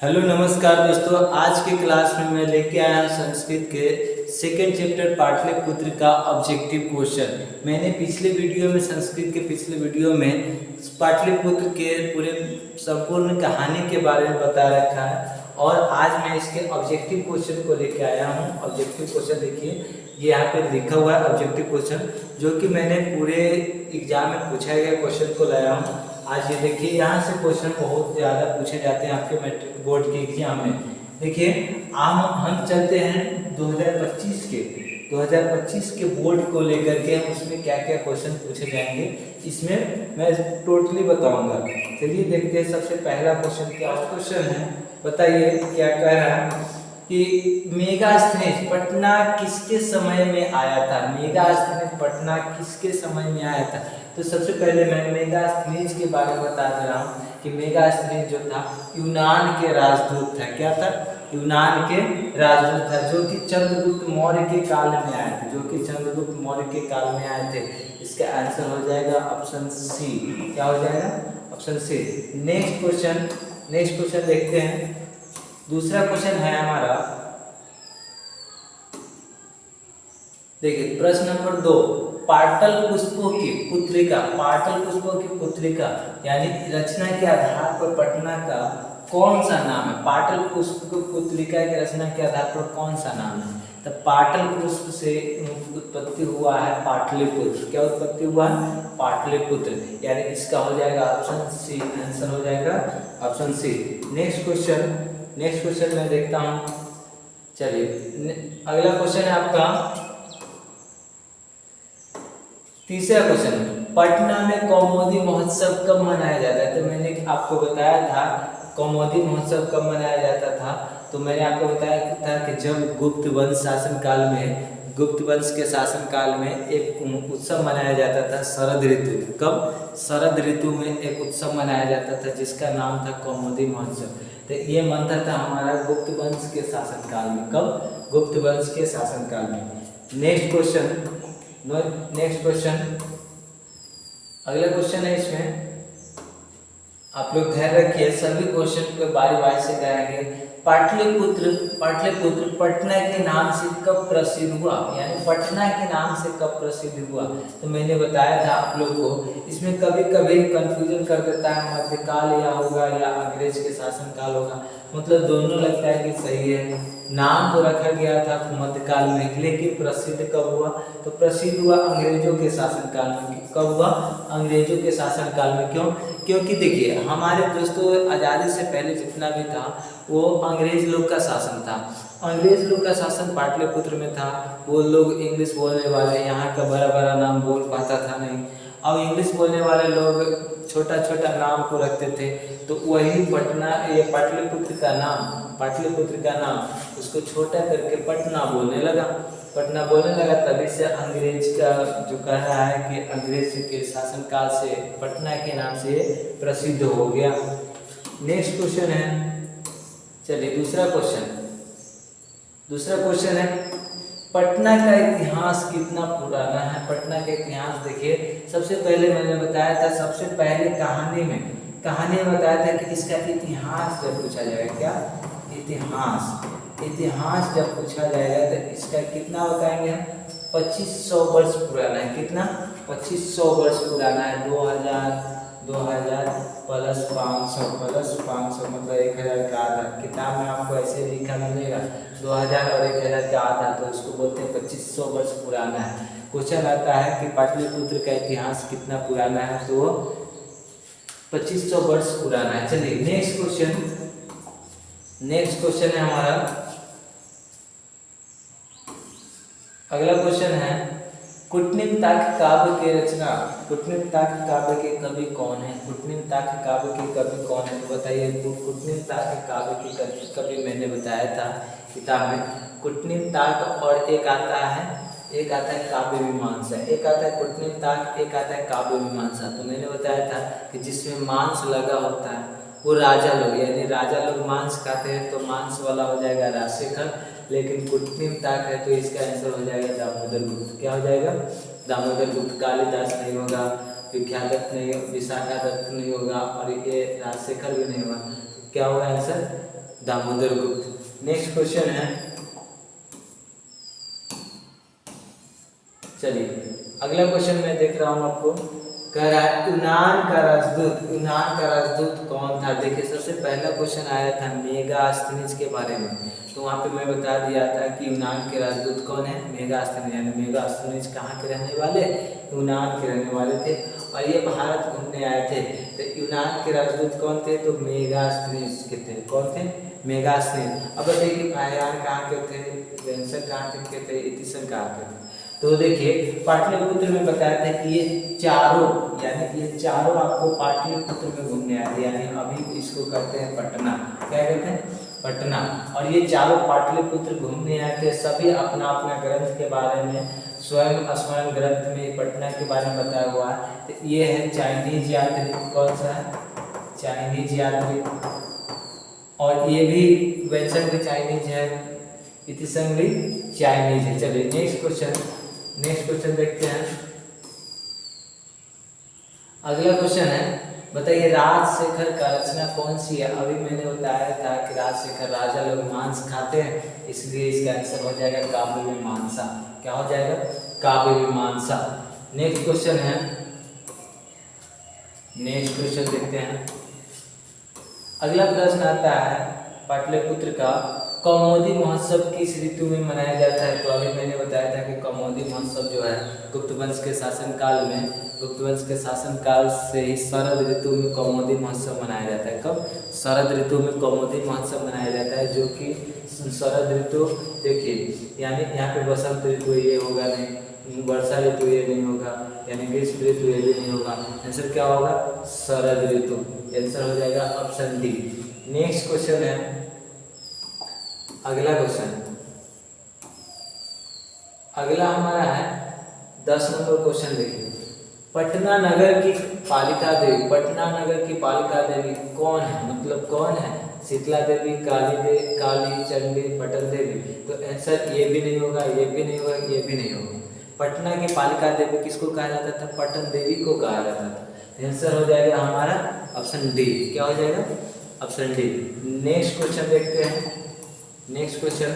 Hello नमस्कार दोस्तों, आज के क्लास में मैं लेके आया हूँ संस्कृत के सेकेंड चैप्टर पाटलिपुत्र का ऑब्जेक्टिव क्वेश्चन। मैंने पिछले वीडियो में पाटलिपुत्र के पूरे संपूर्ण कहानी के बारे में बता रखा है और आज मैं इसके ऑब्जेक्टिव क्वेश्चन को लेके आया हूँ। ऑब्जेक्टिव क्वेश्चन देखिए, ये यहाँ पे लिखा हुआ है ऑब्जेक्टिव क्वेश्चन, जो कि मैंने पूरे एग्जाम में पूछा गया क्वेश्चन को लाया हूँ। आज ये देखिए, यहाँ से क्वेश्चन बहुत ज़्यादा पूछे जाते हैं आपके मैट्रिक बोर्ड के एग्जाम में। देखिए, हम चलते हैं 2025 के बोर्ड को लेकर के, हम उसमें क्या क्या क्वेश्चन पूछे जाएंगे इसमें मैं टोटली बताऊंगा। चलिए देखते हैं, सबसे पहला क्वेश्चन क्या क्वेश्चन है, बताइए क्या कह रहा है कि मेगास्थनीज पटना किसके समय में आया था। मेगास्थनीज पटना किसके समय में आया था। तो सबसे पहले मैं मेगास्थनीज के बारे में बता दे रहा हूँ कि मेगास्थनीज जो था यूनान के राजदूत था। क्या था? यूनान के राजदूत था, जो कि चंद्रगुप्त मौर्य के काल में आए थे। चंद्रगुप्त मौर्य के काल में आए थे। इसका आंसर हो जाएगा ऑप्शन सी। क्या हो जाएगा? Option C. नेक्स्ट क्वेश्चन देखते हैं। दूसरा क्वेश्चन है हमारा, देखिए प्रश्न नंबर 2, पाटल पुष्पों की पुत्रिका यानी रचना के आधार पर पटना का कौन सा नाम है। पाटल पुष्प पुत्रिका की रचना के आधार पर कौन सा नाम है। तो पाटल पुष्प से उत्पत्ति हुआ है पाटलिपुत्र। क्या उत्पत्ति हुआ है? पाटलिपुत्र, यानी इसका हो जाएगा ऑप्शन सी। आंसर हो जाएगा ऑप्शन सी। नेक्स्ट क्वेश्चन मैं देखता हूँ। चलिए अगला क्वेश्चन है आपका, तीसरा क्वेश्चन, पटना में कौमुदी महोत्सव कब मनाया जाता है। तो मैंने आपको बताया था कौमुदी महोत्सव कब मनाया जाता था। तो मैंने आपको बताया था कि जब गुप्त वंश के शासनकाल में एक उत्सव मनाया जाता था शरद ऋतु। कब? शरद ऋतु में एक उत्सव मनाया जाता था जिसका नाम था कौमुदी महोत्सव। तो ये मनता था हमारा गुप्त वंश के शासनकाल में। कब? गुप्त वंश के शासनकाल में। नेक्स्ट क्वेश्चन, अगला क्वेश्चन है, इसमें आप लोग ध्यान रखिए, सभी क्वेश्चन पे बारी से कराएंगे। पाटलिपुत्र पटना के नाम से कब प्रसिद्ध हुआ, यानी पटना के नाम से कब प्रसिद्ध हुआ। तो मैंने बताया था आप लोग को, इसमें कभी कभी कंफ्यूजन कर देता है, मध्यकाल या होगा या अंग्रेज के शासनकाल होगा। मतलब दोनों लगता है कि सही है। नाम तो रखा गया था मध्यकाल में, लेकिन प्रसिद्ध कब हुआ। तो प्रसिद्ध हुआ अंग्रेजों के शासनकाल में। कब हुआ? अंग्रेजों के शासनकाल में। क्यों? क्योंकि देखिए, हमारे दोस्तों आज़ादी से पहले जितना भी था वो अंग्रेज लोग का शासन था। अंग्रेज लोग का शासन पाटलिपुत्र में था। वो लोग इंग्लिश बोलने वाले, यहाँ का बड़ा बड़ा नाम बोल पाता था नहीं। अब इंग्लिश बोलने वाले लोग छोटा छोटा नाम को रखते थे। तो वही पाटलिपुत्र का नाम उसको छोटा करके पटना बोलने लगा। तभी से अंग्रेज का जो कह रहा है कि अंग्रेज के शासनकाल से पटना के नाम से प्रसिद्ध हो गया। नेक्स्ट क्वेश्चन है, चलिए दूसरा क्वेश्चन है, पटना का इतिहास कितना पुराना है। पटना का इतिहास देखिए, सबसे पहले मैंने बताया था, सबसे पहले कहानी में बताया था कि इसका इतिहास जब पूछा जाएगा, क्या इतिहास जब पूछा जाएगा तो इसका कितना बताएंगे हम, 2500 वर्ष पुराना है। कितना? 2500 वर्ष पुराना है। 2000 प्लस 500 मतलब 1000 का आधा। किताब में आपको ऐसे लिखा मिलेगा 2000 और 1000 का आधा, तो इसको बोलते हैं 2500 वर्ष पुराना है। क्वेश्चन आता है कि पाटलिपुत्र का इतिहास कितना पुराना है, तो 2500 वर्ष पुराना है। चलिए नेक्स्ट क्वेश्चन है हमारा, अगला क्वेश्चन है, कुटनिमताक काव्य के रचना, कुटनिमताक काव्य के कवि कौन है। तो बताइए, कुटनिमताक काव्य के कवि मैंने बताया था किताब में कुटनिमताक, और एक आता है काव्य मीमांसा, एक आता है कुटनिमताक, एक आता है काव्य मीमांसा। तो मैंने बताया था कि जिसमें मांस लगा होता है वो राजा लोग, यानी राजा लोग मांस खाते हैं, तो मांस वाला हो जाएगा राजशेखर। लेकिन कुटनिमताक है तो इसका आंसर हो जाएगा दामोदर गुप्त। क्या हो जाएगा? दामोदर गुप्त। कालिदास नहीं होगा, विख्यादत्त नहीं, विशाखा दत्त नहीं होगा, और ये राजशेखर भी नहीं होगा। क्या होगा आंसर? दामोदर गुप्त। नेक्स्ट क्वेश्चन है, चलिए अगला क्वेश्चन मैं देख रहा हूँ आपको, कह रहा है यूनान का राजदूत कौन था। देखिए सबसे पहला क्वेश्चन आया था मेगास्थनीज के बारे में, तो वहाँ पे मैं बता दिया था कि यूनान के राजदूत कौन है, मेगास्थनीज। यानी मेगास्थनीज कहाँ के रहने वाले, यूनान के रहने वाले थे और ये भारत घूमने आए थे। तो यूनान के राजदूत कौन थे, तो मेगास्थनीज के थे। कौन थे, मेगास्थनीज। अब बताइए फाययान कहाँ के थे, वेंसर कहाँ के थे, इतिसन कहाँ के थे। तो देखिए पाटलिपुत्र में बताया था कि ये चारों आपको पाटलिपुत्र में घूमने आए थे। यानी अभी इसको कहते हैं पटना, क्या कहते हैं, पटना। और ये चारों पाटलिपुत्र घूमने आए थे, सभी अपना अपना ग्रंथ के बारे में, स्वयं ग्रंथ में पटना के बारे में बताया हुआ है। तो ये है चाइनीज यात्री, कौन सा है, चाइनीज यात्री। और ये भी वेंसर भी चाइनीज है, इतिसंग भी चाइनीज है। चलिए नेक्स्ट क्वेश्चन देखते हैं। अगला क्वेश्चन है, बताइए राजशेखर का रचना कौन सी है। अभी मैंने बताया था कि राजशेखर, राजा लोग मांस खाते हैं, इसलिए इसका आंसर हो जाएगा काव्यमीमांसा। क्या हो जाएगा, काव्यमीमांसा। नेक्स्ट क्वेश्चन देखते हैं। अगला प्रश्न आता है पाटलिपुत्र का, कौमुदी महोत्सव किस ऋतु में मनाया जाता है। तो अभी मैंने बताया था कि कौमुदी महोत्सव जो है गुप्त वंश के शासनकाल से ही शरद ऋतु में कौमुदी महोत्सव मनाया जाता है। कब, शरद ऋतु में कौमुदी महोत्सव मनाया जाता है, जो कि शरद ऋतु, देखिए यानी यहाँ पे बसंत ऋतु ये होगा नहीं, वर्षा ऋतु ये नहीं होगा, यानी ग्रीष्म ऋतु ये भी नहीं होगा। आंसर क्या होगा, शरद ऋतु। आंसर हो जाएगा ऑप्शन डी। नेक्स्ट क्वेश्चन है, अगला हमारा है 10 नंबर क्वेश्चन। देखिए पटना नगर की पालिका देवी कौन है, मतलब कौन है, शीतला देवी, काली चंडी, पटन देवी। तो आंसर ये भी नहीं होगा, ये भी नहीं होगा, ये भी नहीं होगा। पटना की पालिका देवी किसको कहा जाता था, पटन देवी को कहा जाता था। आंसर हो जाएगा हमारा ऑप्शन डी। क्या हो जाएगा, ऑप्शन डी। नेक्स्ट क्वेश्चन देखते हैं। नेक्स्ट क्वेश्चन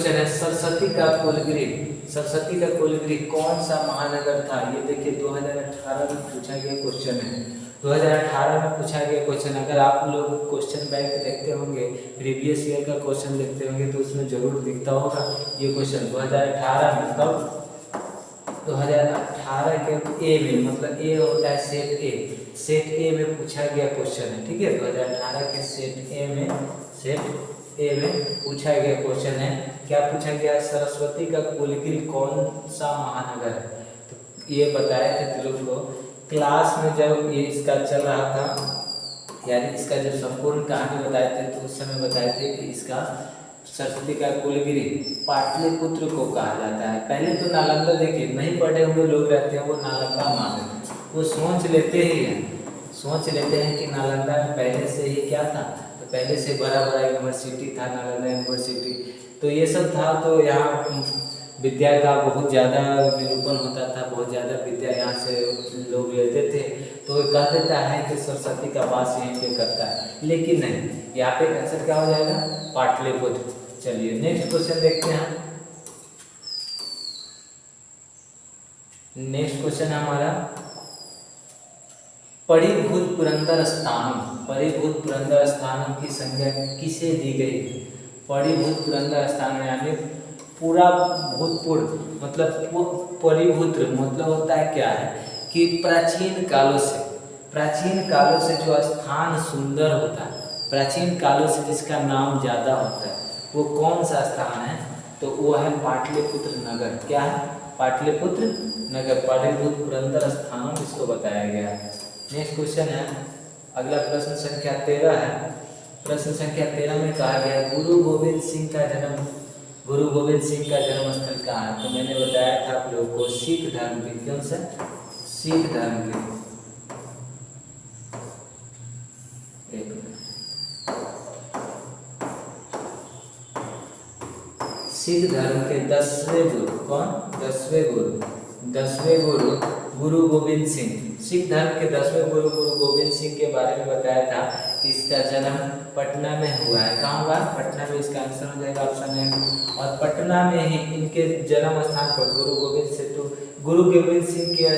है, सरस्वती का कुलगृह कौन सा महानगर था। ये देखिए 2018 में पूछा गया क्वेश्चन है। 2018 में पूछा गया क्वेश्चन। अगर आप लोग क्वेश्चन बैंक देखते होंगे, प्रीवियस ईयर का क्वेश्चन देखते होंगे, तो उसमें जरूर दिखता होगा ये क्वेश्चन 2018 में। तब 2018 के ए में, मतलब ए होता है सेट ए में पूछा गया क्वेश्चन है, ठीक है। 2018 के सेट ए में पूछा गया क्वेश्चन है। क्या पूछा गया, सरस्वती का कुलगृह कौन सा महानगर है। तो ये बताए थे तुम लोग को क्लास में, जब ये इसका चल रहा था, यानी इसका जब संपूर्ण कहानी बताए थे, तो उस समय बताए थे कि इसका सरस्वती का कुलगृह पाटलिपुत्र को कहा जाता है। पहले तो नालंदा, देखिए नहीं पढ़े हुए लोग रहते हैं, वो नालंदा मानते हैं, वो सोच लेते हैं कि नालंदा में पहले से ही क्या था, तो पहले से बड़ा यूनिवर्सिटी था, नालंदा यूनिवर्सिटी। तो ये सब था, तो यहाँ विद्या का बहुत ज़्यादा निरूपण होता था, बहुत ज़्यादा विद्या यहाँ से लोग लेते थे। तो कह देता है कि सरस्वती का वास यहीं पे करता है, लेकिन नहीं, यहाँ पे आंसर क्या हो जाएगा, पाटलिपुत्र। चलिए नेक्स्ट क्वेश्चन देखते हैं। नेक्स्ट क्वेश्चन हमारा, परिभूत पुरंदर स्थानम की संज्ञा किसे दी गई। परिभूत पुरंदर स्थानम यानी पूरा भूतपूर्व, मतलब परिभूत मतलब होता है क्या है कि प्राचीन कालों से जो स्थान सुंदर होता है, प्राचीन कालों से जिसका नाम ज़्यादा होता है, वो कौन सा स्थान है, तो वो है पाटलिपुत्र नगर। क्या है, पाटलिपुत्र नगर, परिभूत पुरंदर स्थानम इसको बताया गया है। नेक्स्ट क्वेश्चन है, अगला प्रश्न संख्या 13 है। प्रश्न संख्या 13 में कहा गया गुरु गोविंद सिंह का जन्म स्थल कहाँ है। तो मैंने बताया था आप लोगों को सिख धर्म के, कौन सा, सिख धर्म के, सिख धर्म के 10वें गुरु, कौन, 10वें गुरु गुरु गोविंद सिंह। सिख धर्म के 10वें गुरु गुरु गोविंद सिंह के बारे में बताया था कि इसका जन्म पटना में हुआ है। कहाँ हुआ? पटना में। इसका आंसर हो जाएगा ऑप्शन ए। और पटना में ही इनके जन्म स्थान पर गुरु गोविंद सिंह के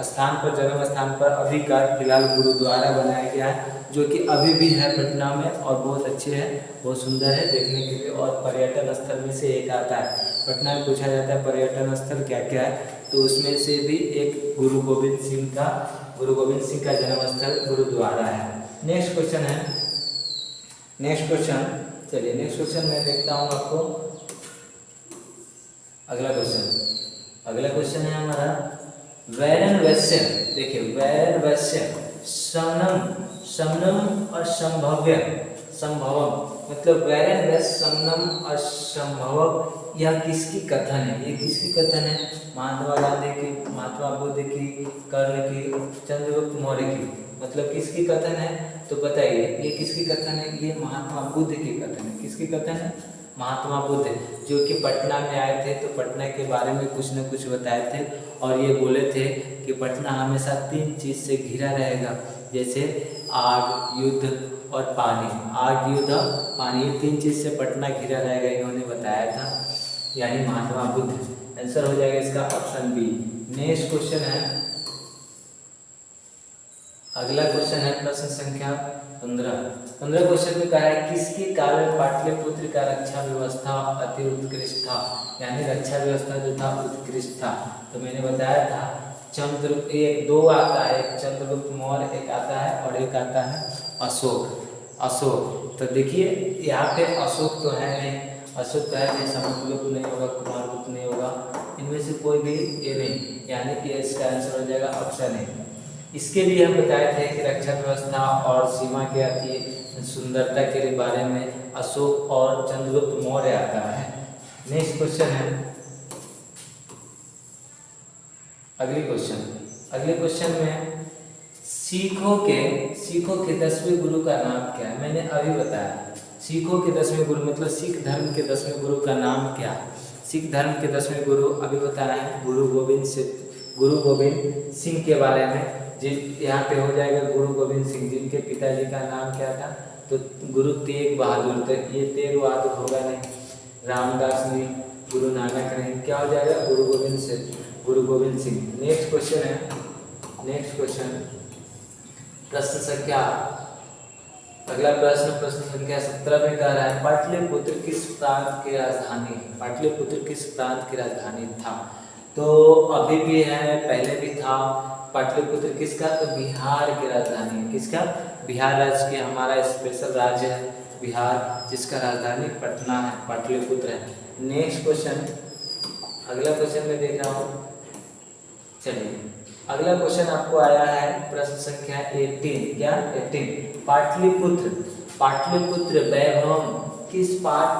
स्थान पर, जन्म स्थान पर अभी का फिलहाल गुरुद्वारा बनाया गया है, जो कि अभी भी है पटना में और बहुत अच्छे है, बहुत सुंदर है देखने के लिए और पर्यटन स्थल में से एक आता है। पटना में पूछा जाता है पर्यटन स्थल क्या क्या है, तो उसमें से भी एक गुरु गोविंद सिंह का जन्म स्थल गुरुद्वारा है। नेक्स्ट क्वेश्चन चलिए नेक्स्ट क्वेश्चन मैं देखता हूँ आपको। अगला क्वेश्चन है हमारा वैरण वैश्य। देखिए वैरण वैश्य समनम और संभवम, मतलब वैरण वैश्य समनम और संभवम, यह किसकी कथन है? ये किसकी कथन है? महात्मा गांधी की, महात्मा बुद्ध की, कर्ण की, चंद्रगुप्त मौर्य की, मतलब किसकी कथन है? तो बताइए ये किसकी कथन है? ये महात्मा बुद्ध की कथन है। किसकी कथन है? महात्मा बुद्ध, जो कि पटना में आए थे, तो पटना के बारे में कुछ न कुछ बताए थे और ये बोले थे कि पटना हमेशा 3 चीज़ से घिरा रहेगा, जैसे आग, युद्ध और पानी। आग, युद्ध और पानी, ये 3 चीज़ से पटना घिरा रहेगा, इन्होंने बताया था, यानी महात्मा बुद्ध। आंसर हो जाएगा इसका ऑप्शन बी। नेक्स्ट क्वेश्चन है, अगला क्वेश्चन है प्रश्न संख्या 15 क्वेश्चन में कहा है किसके कारण पाटलिपुत्र का रक्षा व्यवस्था अति उत्कृष्ट था, यानी रक्षा व्यवस्था जो था उत्कृष्ट था। तो मैंने बताया था दो आता है, एक चंद्रगुप्त मौर्य एक आता है और एक आता है अशोक। तो देखिए यहाँ पे अशोक तो है नहीं, समुद्रगुप्त नहीं होगा, कुमारगुप्त नहीं होगा, इनमें से कोई भी ये नहीं, यानी कि इसका आंसर हो जाएगा ऑप्शन ए। इसके लिए हम बताए थे कि रक्षा व्यवस्था और सीमा के अति सुंदरता के बारे में अशोक और चंद्रगुप्त मौर्य आता है। नेक्स्ट क्वेश्चन है, अगले क्वेश्चन में सिखों के 10वें गुरु का नाम क्या है? मैंने अभी बताया सिखों के 10वें गुरु, मतलब सिख धर्म के 10वें गुरु का नाम क्या है? सिख धर्म के 10वें गुरु अभी बताया है गुरु गोविंद सिंह के बारे में। यहाँ पे हो जाएगा गुरु गोविंद सिंह, जिनके पिताजी का नाम क्या था? तो गुरु तेग बहादुर। तो ये तेग बहादुर होगा नहीं, रामदास नहीं, गुरु नानक नहीं, क्या हो जाएगा? गुरु गोविंद सिंह। नेक्स्ट क्वेश्चन प्रश्न संख्या, अगला प्रश्न संख्या 17 में कह रहा है पाटलिपुत्र किस प्रांत की राजधानी था? तो अभी भी है, पहले भी था। पाटलिपुत्र किसका? तो बिहार की राजधानी है। किसका? बिहार राज्य की, हमारा स्पेशल राज्य है बिहार, जिसका राजधानी पटना है, पाटलिपुत्र है। नेक्स्ट क्वेश्चन, अगला क्वेश्चन में देख रहा हूँ। चलिए अगला क्वेश्चन आपको आया है प्रश्न संख्या 18। क्या? 18। पाटलिपुत्र वैभव किस पाठ,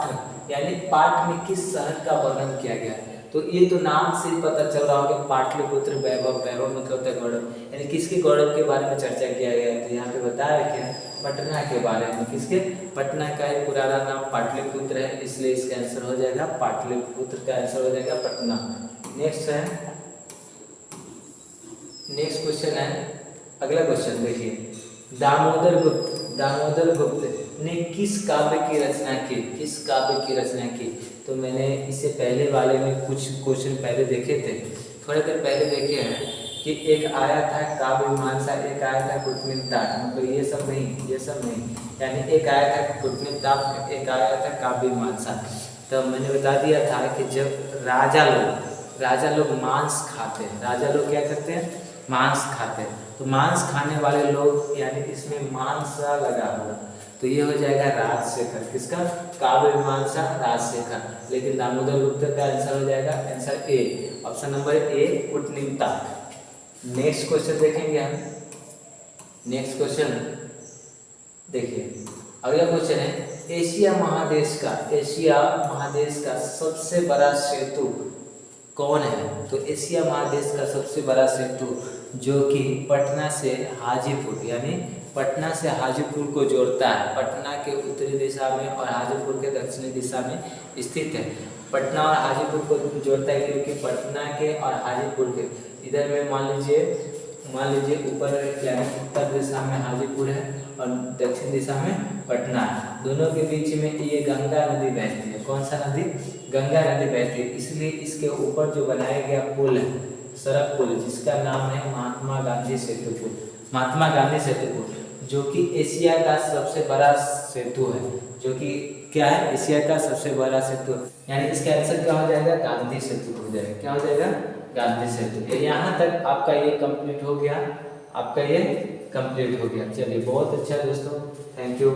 यानी पाठ में किस शहर का वर्णन किया गया है? तो ये तो नाम से पता चल रहा होगा, पाटलिपुत्र वैभव मतलब होता है गौरव, यानी किसके गौरव के बारे में चर्चा किया गया है? तो यहाँ पे बताया क्या? पटना के बारे में। किसके? पटना का एक पुराना नाम पाटलिपुत्र है, इसलिए इसका आंसर हो जाएगा पाटलिपुत्र का आंसर हो जाएगा पटना। नेक्स्ट क्वेश्चन है, अगला क्वेश्चन देखिए, दामोदर गुप्त ने किस काव्य की रचना की? तो मैंने इससे पहले वाले में कुछ क्वेश्चन पहले देखे थे, थोड़ी देर पहले देखे हैं कि एक आया था काव्य मीमांसा, एक आया था कूटनीतिक, मतलब ये सब नहीं, यानी एक आया था कूटनीतिक, एक आया था काव्य मीमांसा। तो मैंने बता दिया था कि जब राजा लोग मांस खाते हैं, राजा लोग क्या करते हैं? मांस खाते हैं। तो मांस खाने वाले लोग, यानी इसमें मांस लगा होगा, तो ये हो जाएगा राजशेखर। किसका? काव्य मीमांसा राजशेखर। लेकिन दामोदर गुप्त का आंसर हो जाएगा answer a, option number a कूटनीतिक। नेक्स्ट क्वेश्चन देखेंगे हम। नेक्स्ट क्वेश्चन देखिए, अगला क्वेश्चन है एशिया महादेश का सबसे बड़ा सेतु कौन है? तो एशिया महादेश का सबसे बड़ा सेतु जो कि पटना से हाजीपुर, यानी पटना से हाजीपुर को जोड़ता है, पटना के उत्तरी दिशा में और हाजीपुर के दक्षिणी दिशा में स्थित है। पटना और हाजीपुर को जोड़ता है क्योंकि पटना के और हाजीपुर के इधर में मान लीजिए ऊपर क्या है, उत्तर दिशा में हाजीपुर है और दक्षिण दिशा में पटना है। दोनों के बीच में ये गंगा नदी बहती है। कौन सा नदी? गंगा नदी बहती है। इसलिए इसके ऊपर जो बनाया गया पुल है, सड़क पुल, जिसका नाम है महात्मा गांधी सेतु पुल। महात्मा गांधी सेतु पुल जो कि एशिया का सबसे बड़ा सेतु है, जो कि क्या है, एशिया का सबसे बड़ा सेतु। यानी इसका आंसर क्या हो जाएगा? गांधी सेतु हो जाएगा। क्या हो जाएगा? गांधी सेतु। यहाँ तक आपका ये कंप्लीट हो गया, चलिए बहुत अच्छा दोस्तों, थैंक यू।